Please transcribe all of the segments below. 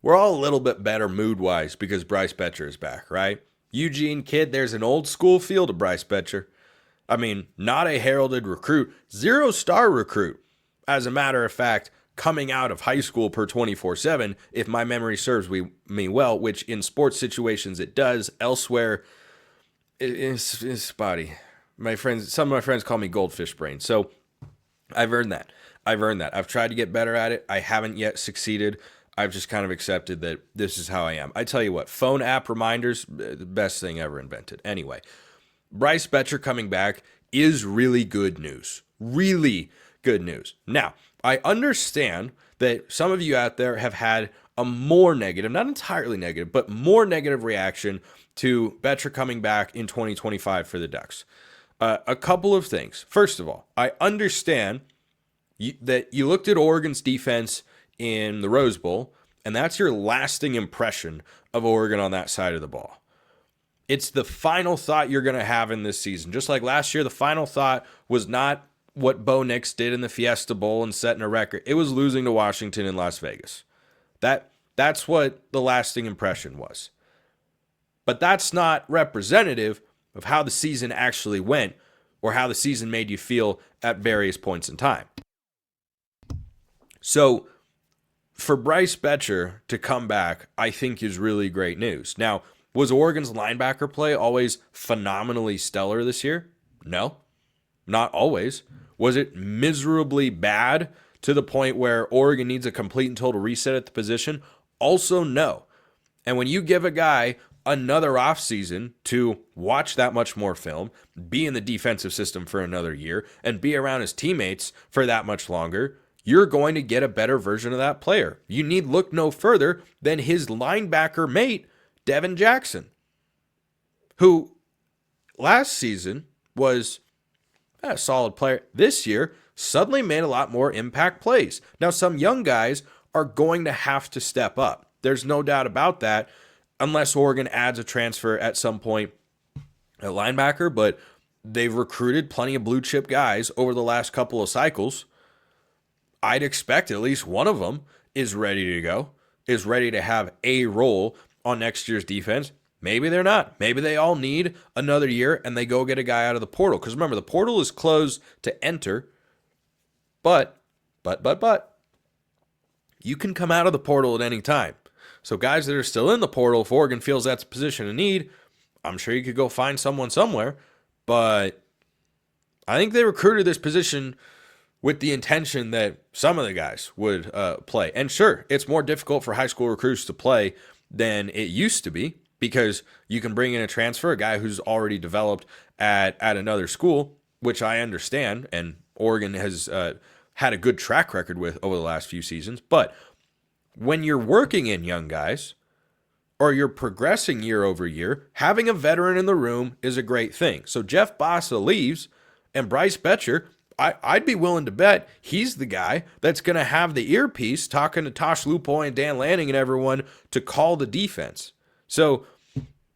we're all a little bit better mood-wise because Bryce Boettcher is back, right? Eugene kid, there's an old school feel to Bryce Boettcher. I mean, not a heralded recruit, 0-star recruit. As a matter of fact, coming out of high school per 24/7, if my memory serves me well, which in sports situations it does, elsewhere it's spotty. Some of my friends call me goldfish brain. So I've earned that. I've tried to get better at it. I haven't yet succeeded. I've just kind of accepted that this is how I am. I tell you what, phone app reminders, the best thing ever invented. Anyway, Bryce Boettcher coming back is really good news. Really good news. Now, I understand that some of you out there have had a more negative, not entirely negative, but more negative reaction to Boettcher coming back in 2025 for the Ducks. A couple of things. First of all, I understand that you looked at Oregon's defense in the Rose Bowl, and that's your lasting impression of Oregon on that side of the ball. It's the final thought you're going to have in this season. Just like last year, the final thought was not what Bo Nix did in the Fiesta Bowl and setting a record. It was losing to Washington in Las Vegas. That's what the lasting impression was. But that's not representative of how the season actually went or how the season made you feel at various points in time. So for Bryce Boettcher to come back, I think is really great news. Now, was Oregon's linebacker play always phenomenally stellar this year? No, not always. Was it miserably bad to the point where Oregon needs a complete and total reset at the position? Also, no. And when you give a guy another offseason to watch that much more film, be in the defensive system for another year, and be around his teammates for that much longer, you're going to get a better version of that player. You need look no further than his linebacker mate, Devin Jackson, who last season was a solid player. This year, suddenly made a lot more impact plays. Now, some young guys are going to have to step up. There's no doubt about that, unless Oregon adds a transfer at some point at linebacker, but they've recruited plenty of blue chip guys over the last couple of cycles. I'd expect at least one of them is ready to go, is ready to have a role on next year's defense. Maybe they're not. Maybe they all need another year and they go get a guy out of the portal. Because remember, the portal is closed to enter, but, you can come out of the portal at any time. So guys that are still in the portal, if Oregon feels that's a position of need, I'm sure you could go find someone somewhere. But I think they recruited this position with the intention that some of the guys would play. And sure, it's more difficult for high school recruits to play than it used to be because you can bring in a transfer, a guy who's already developed at another school, which I understand, and Oregon has had a good track record with over the last few seasons. But when you're working in young guys or you're progressing year over year, having a veteran in the room is a great thing. So Jeff Bossa leaves, and Bryce Boettcher, I'd be willing to bet he's the guy that's going to have the earpiece talking to Tosh Lupoy and Dan Lanning and everyone to call the defense. So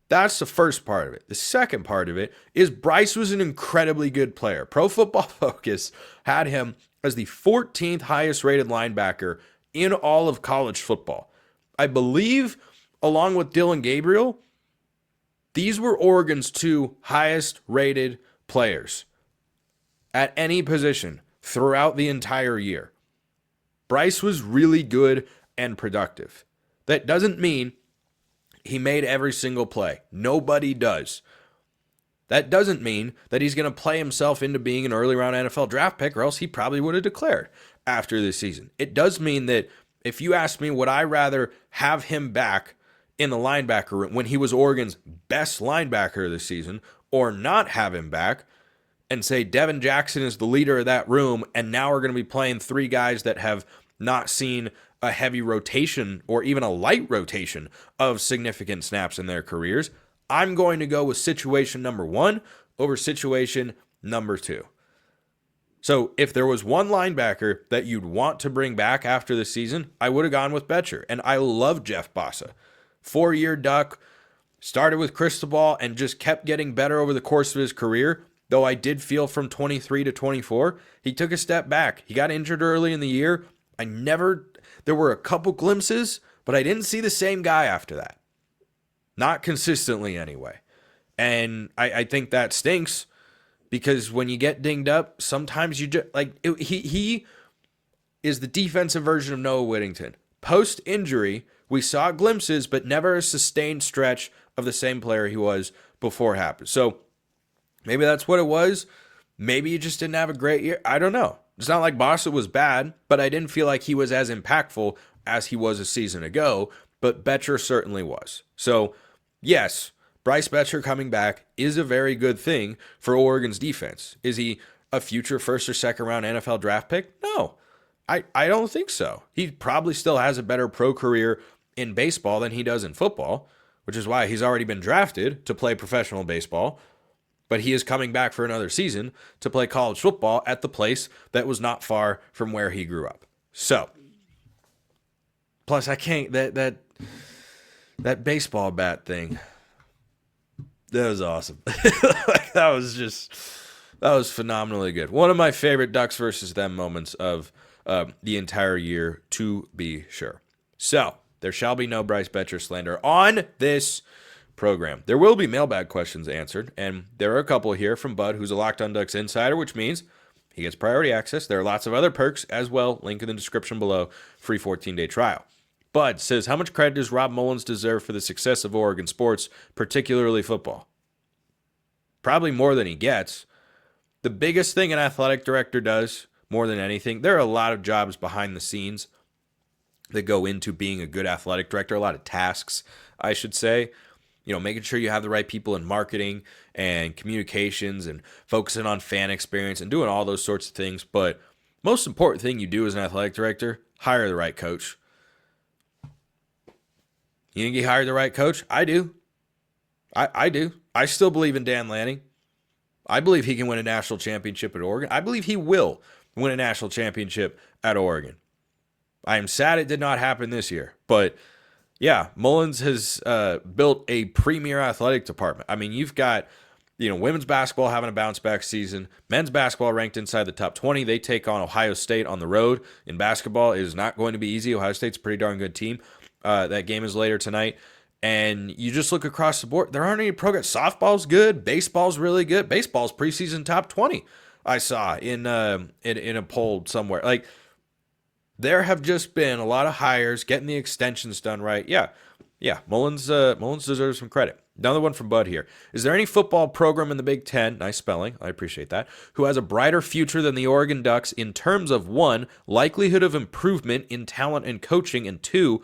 that's the first part of it. The second part of it is Bryce was an incredibly good player. Pro Football Focus had him as the 14th highest rated linebacker in all of college football. I believe, along with Dylan Gabriel, these were Oregon's two highest rated players at any position throughout the entire year. Bryce was really good and productive. That doesn't mean he made every single play. Nobody does. That doesn't mean that he's going to play himself into being an early round NFL draft pick, or else he probably would have declared after this season. It does mean that if you ask me, would I rather have him back in the linebacker room when he was Oregon's best linebacker this season, or not have him back and say Devin Jackson is the leader of that room, and now we're going to be playing three guys that have not seen a heavy rotation or even a light rotation of significant snaps in their careers? I'm going to go with situation number one over situation number two. So if there was one linebacker that you'd want to bring back after the season, I would have gone with Boettcher. And I love Jeff Bossa. 4-year Duck, started with Cristobal and just kept getting better over the course of his career. Though I did feel from 23 to 24, he took a step back. He got injured early in the year. There were a couple glimpses, But I didn't see the same guy after that. Not consistently, anyway. And I think that stinks because when you get dinged up, sometimes you just, he is the defensive version of Noah Whittington. Post-injury, we saw glimpses, but never a sustained stretch of the same player he was before it happened. So maybe that's what it was. Maybe you just didn't have a great year. I don't know. It's not like Bossa was bad, but I didn't feel like he was as impactful as he was a season ago, but Boettcher certainly was. So, yes, Bryce Boettcher coming back is a very good thing for Oregon's defense. Is he a future first or second round NFL draft pick? No, I don't think so. He probably still has a better pro career in baseball than he does in football, which is why he's already been drafted to play professional baseball. But he is coming back for another season to play college football at the place that was not far from where he grew up. So, plus I can't, that baseball bat thing, that was awesome. that was phenomenally good. One of my favorite Ducks versus them moments of the entire year, to be sure. So, there shall be no Bryce Boettcher slander on this program. There will be mailbag questions answered, and there are a couple here from Bud, who's a Locked On Ducks insider, which means he gets priority access. There are lots of other perks as well. Link in the description below. Free 14-day trial. Bud says, how much credit does Rob Mullins deserve for the success of Oregon sports, particularly football? Probably more than he gets. The biggest thing an athletic director does, more than anything, there are a lot of jobs behind the scenes that go into being a good athletic director, a lot of tasks, I should say. Making sure you have the right people in marketing and communications and focusing on fan experience and doing all those sorts of things. But most important thing you do as an athletic director, hire the right coach. You think you hired the right coach? I do. I do. I still believe in Dan Lanning. I believe he can win a national championship at Oregon. I believe he will win a national championship at Oregon. I am sad it did not happen this year, but yeah, Mullins has built a premier athletic department. I mean, you've got, women's basketball having a bounce back season. Men's basketball ranked inside the top 20. They take on Ohio State on the road. In basketball, it is not going to be easy. Ohio State's a pretty darn good team. That game is later tonight. And you just look across the board. There aren't any programs. Softball's good. Baseball's really good. Baseball's preseason top 20. I saw in a poll somewhere. Like, there have just been a lot of hires, getting the extensions done right. Yeah. Mullins deserves some credit. Another one from Bud here. Is there any football program in the Big Ten, nice spelling, I appreciate that, who has a brighter future than the Oregon Ducks in terms of, 1, likelihood of improvement in talent and coaching, and 2,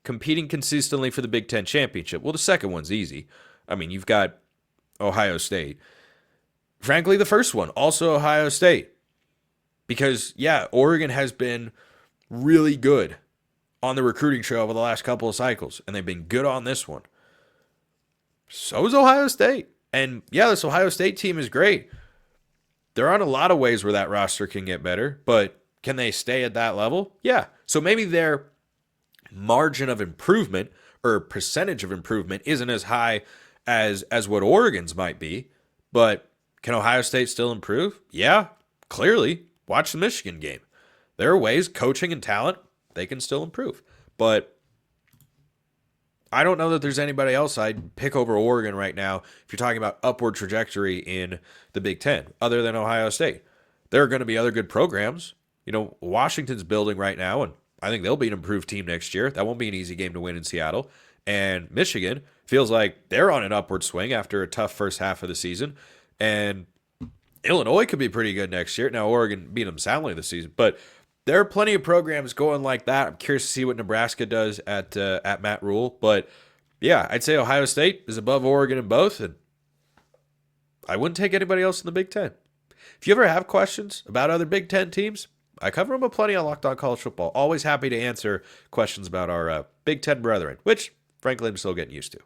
competing consistently for the Big Ten championship? Well, the second one's easy. I mean, you've got Ohio State. Frankly, the first one, also Ohio State. Because, Oregon has been really good on the recruiting trail over the last couple of cycles, and they've been good on this one. So is Ohio State. And this Ohio State team is great. There aren't a lot of ways where that roster can get better, but can they stay at that level? Yeah. So maybe their margin of improvement or percentage of improvement isn't as high as what Oregon's might be, but can Ohio State still improve? Yeah, clearly. Watch the Michigan game. There are ways, coaching and talent, they can still improve. But I don't know that there's anybody else I'd pick over Oregon right now if you're talking about upward trajectory in the Big Ten, other than Ohio State. There are going to be other good programs. Washington's building right now, and I think they'll be an improved team next year. That won't be an easy game to win in Seattle. And Michigan feels like they're on an upward swing after a tough first half of the season. And Illinois could be pretty good next year. Now, Oregon beat them soundly this season, but there are plenty of programs going like that. I'm curious to see what Nebraska does at Matt Rule. But, I'd say Ohio State is above Oregon in both, and I wouldn't take anybody else in the Big Ten. If you ever have questions about other Big Ten teams, I cover them plenty on Locked On College Football. Always happy to answer questions about our Big Ten brethren, which, frankly, I'm still getting used to.